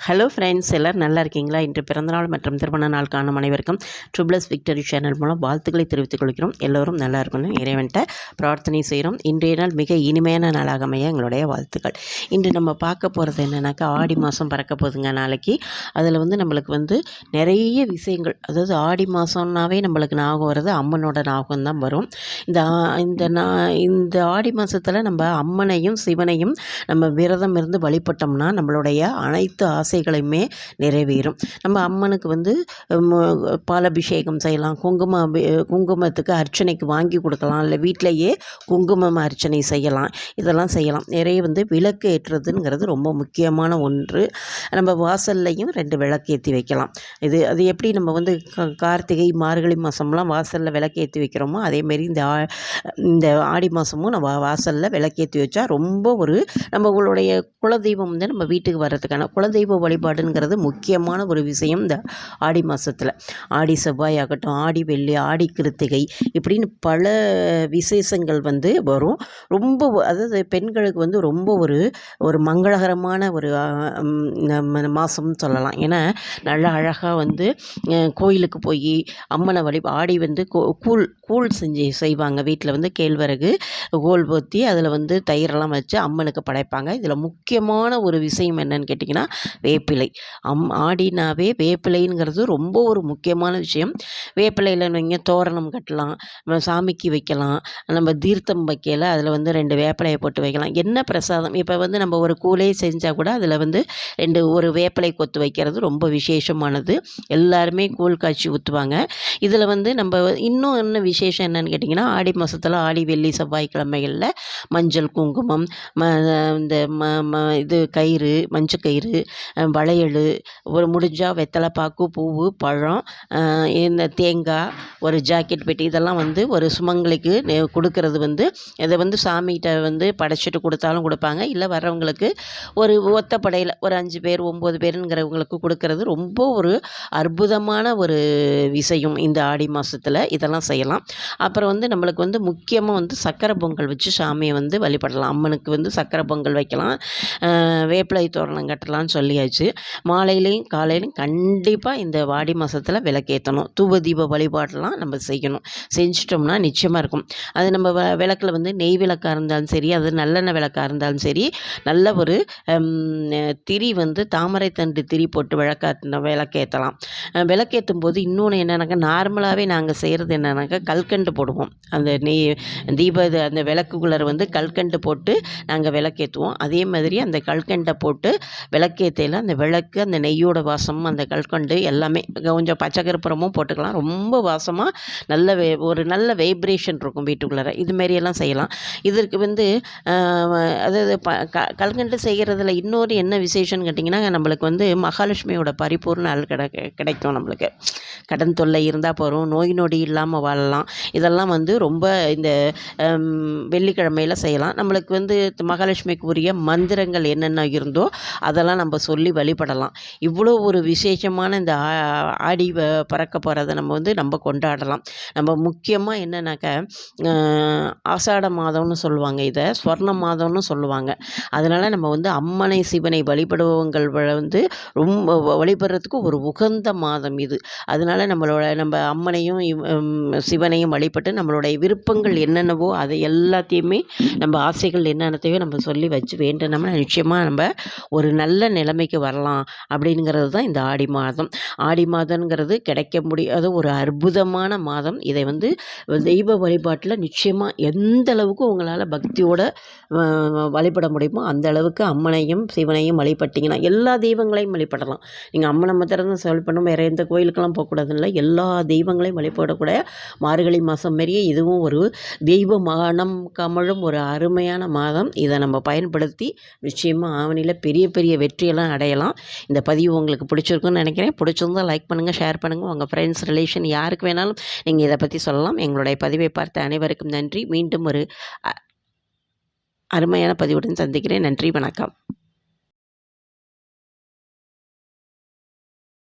Hello friends, எல்லோரும் நல்லா இருக்கீங்களா? இன்று பிறந்தநாள் மற்றும் திருமண நாள் காணும் அனைவருக்கும் ட்ரிபிள்ஸ் விக்டரி சேனல் மூலம் வாழ்த்துக்களை தெரிவித்துக் கொள்கிறோம். எல்லோரும் நல்லா இருக்கணும் இறைவன்ட்ட பிரார்த்தனை செய்கிறோம். இன்றைய நாள் மிக இனிமையான நாளாக அமைய எங்களுடைய வாழ்த்துக்கள். இன்று நம்ம பார்க்க போகிறது என்னென்னாக்கா, ஆடி மாதம் பறக்க போகுதுங்க நாளைக்கு. அதில் நம்மளுக்கு நிறைய விஷயங்கள், அதாவது ஆடி மாதம்னாவே நம்மளுக்கு ஞாபகம் வர்றது அம்மனோட ஞாபகம் தான் வரும். இந்த ஆடி மாதத்தில் நம்ம அம்மனையும் சிவனையும் நம்ம விரதம் இருந்து வழிபட்டோம்னா நம்மளுடைய அனைத்து ஆசைகளையுமே நிறைவேறும். நம்ம அம்மனுக்கு பாலபிஷேகம் செய்யலாம், குங்குமத்துக்கு அர்ச்சனைக்கு வாங்கி கொடுக்கலாம், இல்லை வீட்டிலையே குங்குமம் அர்ச்சனை செய்யலாம். இதெல்லாம் செய்யலாம். நிறைய விளக்கு ஏற்றுறதுங்கிறது ரொம்ப முக்கியமான ஒன்று. நம்ம வாசல்லையும் 2 விளக்கு ஏற்றி வைக்கலாம். அது எப்படி நம்ம கார்த்திகை மார்கழி மாதம்லாம் வாசலில் விளக்கு ஏற்றி வைக்கிறோமோ, அதேமாரி இந்த ஆடி மாதமும் நம்ம வாசலில் விளக்கேற்றி வச்சா ரொம்ப நம்மளுடைய குலதெய்வம் நம்ம வீட்டுக்கு வர்றதுக்கான குலதெய்வ வழிபாடுங்கிறது முக்கியமான ஒரு விஷயம். இந்த ஆடி மாதத்தில் ஆடி செவ்வாய் ஆகட்டும், ஆடி வெள்ளி, ஆடி கிருத்திகை, இப்படின்னு பல விசேஷங்கள் வரும். ரொம்ப அதாவது பெண்களுக்கு ரொம்ப ஒரு மங்களகரமான ஒரு மாதம்னு சொல்லலாம். ஏன்னா நல்லா அழகாக கோயிலுக்கு போய் அம்மனை ஆடி கூழ் செய்வாங்க வீட்டில். கேழ்வரகு கோல் போற்றி அதில் தயிரெல்லாம் வச்சு அம்மனுக்கு படைப்பாங்க. இதில் முக்கியமான ஒரு விஷயம் என்னன்னு கேட்டிங்கன்னா, வேப்பிலை. ஆடினாவே வேப்பிலைங்கிறது ரொம்ப ஒரு முக்கியமான விஷயம். வேப்பிலையில் நீங்கள் தோரணம் கட்டலாம், சாமிக்கு வைக்கலாம், நம்ம தீர்த்தம் வைக்கல அதில் 2 வேப்பிலையை போட்டு வைக்கலாம். என்ன பிரசாதம் இப்போ நம்ம ஒரு கூலே செஞ்சால் கூட அதில் ஒரு வேப்பிலை கொத்து வைக்கிறது ரொம்ப விசேஷமானது. எல்லாருமே கூழ் காய்ச்சி ஊற்றுவாங்க. இதில் நம்ம இன்னும் விசேஷம் என்னன்னு கேட்டிங்கன்னா, ஆடி மாதத்தில் ஆடி வெள்ளி செவ்வாய்க்கிழமைகளில் மஞ்சள் குங்குமம், இந்த கயிறு, மஞ்சள் கயிறு, வளையல், முடிஞ்சால் வெத்தலை பாக்கு, பூவு, பழம், இந்த தேங்காய், ஒரு ஜாக்கெட் பெட்டி, இதெல்லாம் ஒரு சுமங்கலிக்கு கொடுக்கறது. இதை சாமிகிட்ட படைச்சிட்டு கொடுத்தாலும் கொடுப்பாங்க. இல்லை வர்றவங்களுக்கு ஒரு ஒத்தப்படையில் ஒரு 5 பேர் 9 பேருங்கிறவங்களுக்கு கொடுக்கறது ரொம்ப ஒரு அற்புதமான ஒரு விஷயம் இந்த ஆடி மாதத்தில். இதெல்லாம் செய்யலாம். அப்புறம் நம்மளுக்கு முக்கியமாக சக்கரை பொங்கல் வச்சு சாமியை வழிபடலாம். அம்மனுக்கு சக்கரை பொங்கல் வைக்கலாம், வேப்பிலை தோரணம் கட்டலாம்னு சொல்லியாச்சு. மாலையிலையும் காலையிலையும் கண்டிப்பாக இந்த ஆடி மாதத்தில் விளக்கேற்றணும். தூப தீப வழிபாடெல்லாம் நம்ம செய்யணும். செஞ்சிட்டோம்னா நிச்சயமாக இருக்கும். அது நம்ம விளக்கில் நெய் விளக்காக இருந்தாலும் சரி, அது நல்லெண்ணெய் விளக்காக இருந்தாலும் சரி, நல்ல ஒரு திரி தாமரை தண்டு திரி போட்டு விளக்கேற்றலாம். விளக்கேற்றும் போது இன்னொன்று என்னன்னாக்கா, நார்மலாகவே நாங்கள் செய்கிறது என்னன்னாக்கா, கல்கண்டு போடுவோம். அந்த நெய் அந்த விளக்குக்குள்ளே கல்கண்டு போட்டு நாங்கள் விளக்கேற்றுவோம். அதே மாதிரி அந்த கல்கண்டை போட்டு விளக்கேற்றையில் அந்த விளக்கு, அந்த நெய்யோட வாசம், அந்த கல்கண்டு எல்லாமே கொஞ்சம் பச்சை கற்பூரமும் போட்டுக்கலாம். ரொம்ப வாசமாக நல்ல ஒரு நல்ல வைப்ரேஷன் இருக்கும் வீட்டுக்குள்ளே. இதுமாரியெல்லாம் செய்யலாம். இதற்கு அதாவது கல்கண்டு செய்கிறதுல இன்னொரு என்ன விசேஷம்னு கேட்டிங்கன்னா, நம்மளுக்கு மகாலட்சுமியோட பரிபூர்ண அருள் கிடைக்கும். நம்மளுக்கு கடன் தொல்லை இருந்தால் போகிறோம், நோய் நொடி இல்லாமல் வாழலாம். இதெல்லாம் ரொம்ப இந்த வெள்ளிக்கிழமையில் செய்யலாம். நம்மளுக்கு மகாலட்சுமிக்கு உரிய மந்திரங்கள் என்னென்ன இருந்தோ அதெல்லாம் நம்ம சொல்லி வழிபடலாம். இவ்வளோ ஒரு விசேஷமான இந்த ஆடி பறக்க போகிறத நம்ம கொண்டாடலாம். நம்ம முக்கியமாக என்னன்னாக்கா, ஆசாட மாதம்னு சொல்லுவாங்க, இதை ஸ்வர்ண மாதம்னு சொல்லுவாங்க. அதனால் நம்ம அம்மனை சிவனை வழிபடுவங்கள் ரொம்ப வழிபடுறதுக்கு ஒரு உகந்த மாதம் இது. அதனால் நம்ம அம்மனையும் சிவனையும் வழிபட்டு நம்மளுடைய விருப்பங்கள் என்னென்னவோ அதை எல்லாத்தையுமே நம்ம ஆசைகள் என்னென்னத்தையோ நம்ம சொல்லி வச்சு வேண்டினோம்னா நிச்சயமாக நம்ம ஒரு நல்ல நிலைமைக்கு வரலாம். அப்படிங்கிறது தான் இந்த ஆடி மாதம். ஆடி மாதங்கிறது கிடைக்க முடியாத ஒரு அற்புதமான மாதம். இதை தெய்வ வழிபாட்டில் நிச்சயமாக எந்த அளவுக்கு உங்களால் பக்தியோடு வழிபட முடியுமோ அந்த அளவுக்கு அம்மனையும் சிவனையும் வழிபட்டிங்கன்னா எல்லா தெய்வங்களையும் வழிபடலாம். நீங்கள் அம்மனை மாத்திரம் வழிபடணும், வேறு எந்த கோயிலுக்கெல்லாம் போகக்கூடாதுன்னு எல்லா தெய்வங்களையும் வழிபடக்கூடிய மார்கழி மாதம் மாரியே இதுவும் ஒரு தெய்வ மனம் கமழும் ஒரு அருமையான மாதம். இதை நம்ம பயன்படுத்தி நிச்சயமாக ஆவணியில் பெரிய பெரிய வெற்றியெல்லாம் அடையலாம். இந்த பதிவு உங்களுக்கு பிடிச்சிருக்குன்னு நினைக்கிறேன். பிடிச்சிருந்தால் லைக் பண்ணுங்கள், ஷேர் பண்ணுங்கள். உங்கள் ஃப்ரெண்ட்ஸ், ரிலேஷன் யாருக்கு வேணாலும் நீங்கள் இதை பற்றி சொல்லலாம். எங்களுடைய பதிவை பார்த்த அனைவருக்கும் நன்றி. மீண்டும் ஒரு அருமையான பதிவுடன் சந்திக்கிறேன். நன்றி, வணக்கம்.